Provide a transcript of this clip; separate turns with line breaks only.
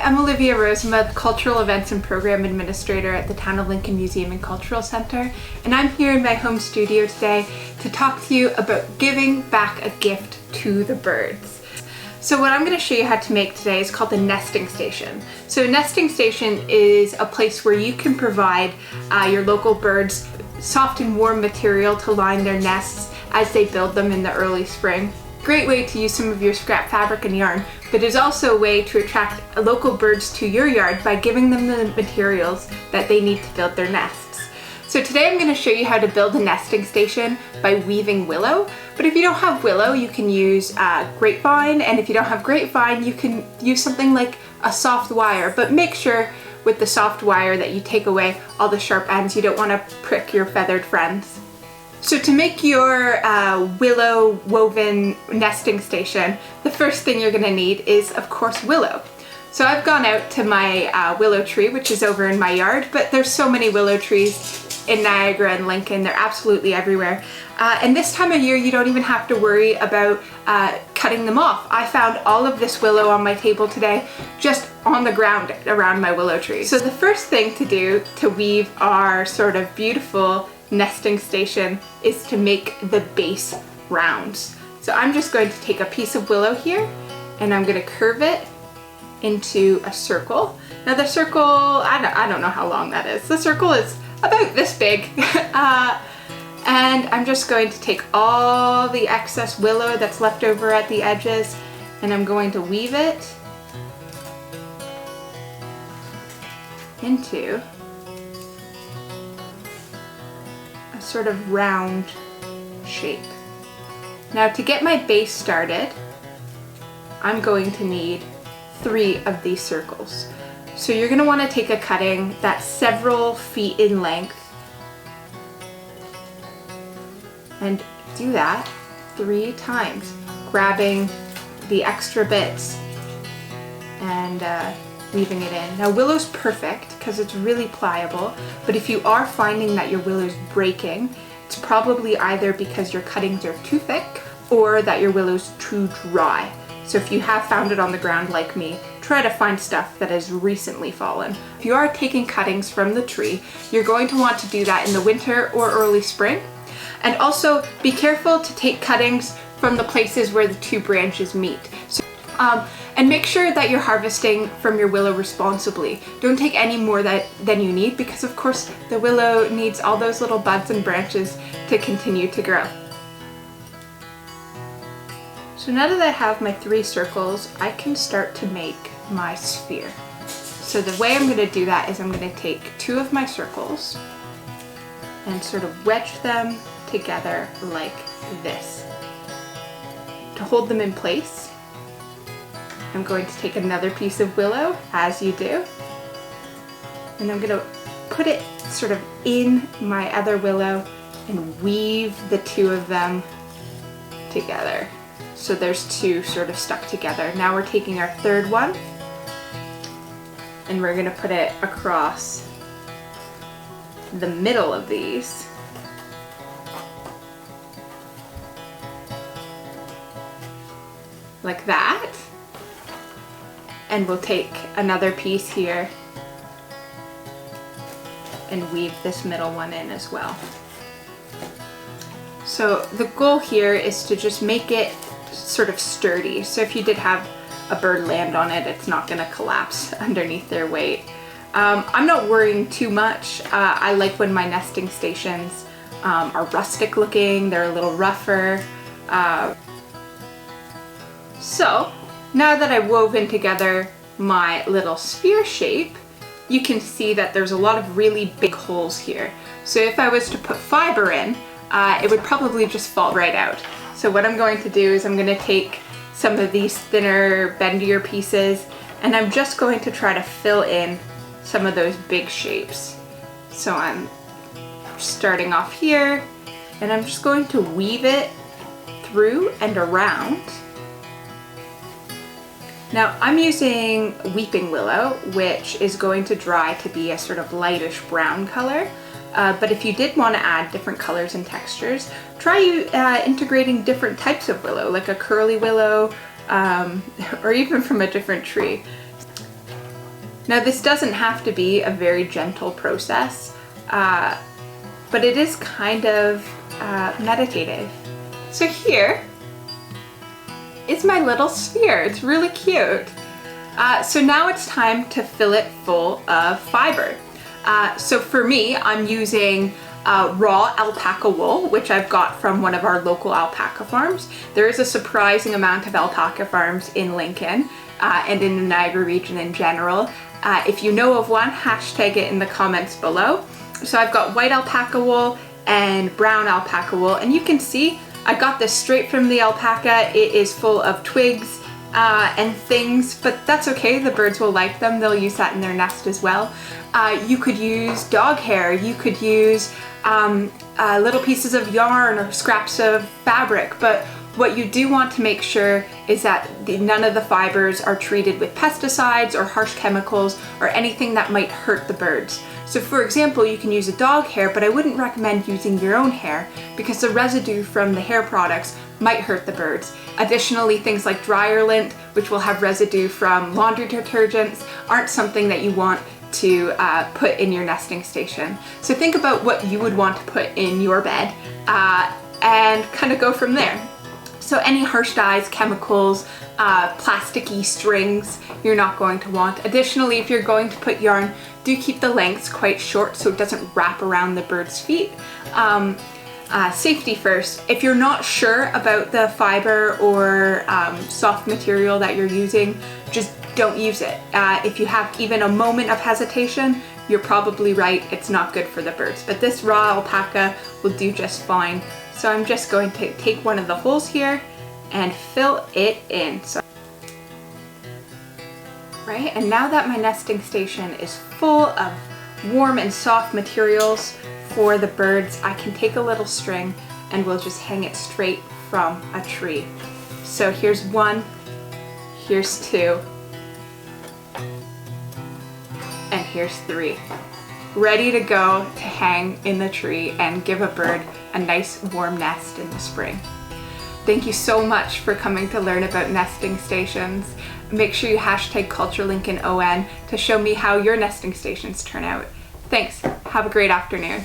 I'm Olivia Rosemouth, Cultural Events and Program Administrator at the Town of Lincoln Museum and Cultural Center, and I'm here in my home studio today to talk to you about giving back a gift to the birds. So what I'm going to show you how to make today is called the nesting station. So a nesting station is a place where you can provide your local birds soft and warm material to line their nests as they build them in the early spring. Great way to use some of your scrap fabric and yarn, but is also a way to attract local birds to your yard by giving them the materials that they need to build their nests. So today I'm going to show you how to build a nesting station by weaving willow, but if you don't have willow you can use grapevine, and if you don't have grapevine you can use something like a soft wire, but make sure with the soft wire that you take away all the sharp ends. You don't want to prick your feathered friends. So to make your willow woven nesting station, the first thing you're going to need is, of course, willow. So I've gone out to my willow tree, which is over in my yard, but there's so many willow trees in Niagara and Lincoln. They're absolutely everywhere. And this time of year, you don't even have to worry about cutting them off. I found all of this willow on my table today, just on the ground around my willow tree. So the first thing to do to weave our sort of beautiful nesting station is to make the base rounds. So I'm just going to take a piece of willow here and I'm going to curve it into a circle. Now the circle, I don't know how long that is. The circle is about this big. And I'm just going to take all the excess willow that's left over at the edges and I'm going to weave it into sort of round shape. Now to get my base started, I'm going to need 3 of these circles. So you're going to want to take a cutting that's several feet in length and do that 3 times, grabbing the extra bits and weaving it in. Now willow's perfect because it's really pliable, but if you are finding that your willow's breaking, it's probably either because your cuttings are too thick or that your willow's too dry. So if you have found it on the ground like me, try to find stuff that has recently fallen. If you are taking cuttings from the tree, you're going to want to do that in the winter or early spring. And also be careful to take cuttings from the places where the 2 branches meet. So, and make sure that you're harvesting from your willow responsibly. Don't take any more than you need, because of course the willow needs all those little buds and branches to continue to grow. So now that I have my 3 circles, I can start to make my sphere. So the way I'm going to do that is I'm going to take 2 of my circles and sort of wedge them together like this. To hold them in place, I'm going to take another piece of willow, as you do, and I'm going to put it sort of in my other willow and weave the 2 of them together. So there's 2 sort of stuck together. Now we're taking our 3rd one and we're going to put it across the middle of these. Like that. And we'll take another piece here and weave this middle one in as well. So the goal here is to just make it sort of sturdy. So if you did have a bird land on it, it's not going to collapse underneath their weight. I'm not worrying too much. I like when my nesting stations are rustic looking, they're a little rougher. So now that I've woven together my little sphere shape, you can see that there's a lot of really big holes here. So if I was to put fiber in, it would probably just fall right out. So what I'm going to do is I'm going to take some of these thinner, bendier pieces and I'm just going to try to fill in some of those big shapes. So I'm starting off here and I'm just going to weave it through and around. Now I'm using weeping willow, which is going to dry to be a sort of lightish brown color. But if you did want to add different colors and textures, try integrating different types of willow, like a curly willow, or even from a different tree. Now this doesn't have to be a very gentle process, but it is kind of meditative. So here is my little sphere. It's really cute. So now it's time to fill it full of fiber. So for me, I'm using raw alpaca wool, which I've got from one of our local alpaca farms. There is a surprising amount of alpaca farms in Lincoln and in the Niagara region in general. If you know of one, hashtag it in the comments below. So I've got white alpaca wool and brown alpaca wool, and you can see I got this straight from the alpaca. It is full of twigs and things, but that's okay. The birds will like them. They'll use that in their nest as well. You could use dog hair. You could use little pieces of yarn or scraps of fabric, but what you do want to make sure is that none of the fibers are treated with pesticides or harsh chemicals or anything that might hurt the birds. So for example, you can use a dog hair, but I wouldn't recommend using your own hair because the residue from the hair products might hurt the birds. Additionally, things like dryer lint, which will have residue from laundry detergents, aren't something that you want to put in your nesting station. So think about what you would want to put in your bed and kind of go from there. So any harsh dyes, chemicals, plasticky strings, you're not going to want. Additionally, if you're going to put yarn, do keep the lengths quite short so it doesn't wrap around the bird's feet. Safety first. If you're not sure about the fiber or soft material that you're using, just don't use it. If you have even a moment of hesitation, you're probably right, it's not good for the birds. But this raw alpaca will do just fine. So I'm just going to take one of the holes here and fill it in. Right, and now that my nesting station is full of warm and soft materials for the birds, I can take a little string and we'll just hang it straight from a tree. So here's one, here's two, and here's three. Ready to go to hang in the tree and give a bird a nice warm nest in the spring. Thank you so much for coming to learn about nesting stations. Make sure you hashtag CultureLincolnON to show me how your nesting stations turn out. Thanks. Have a great afternoon.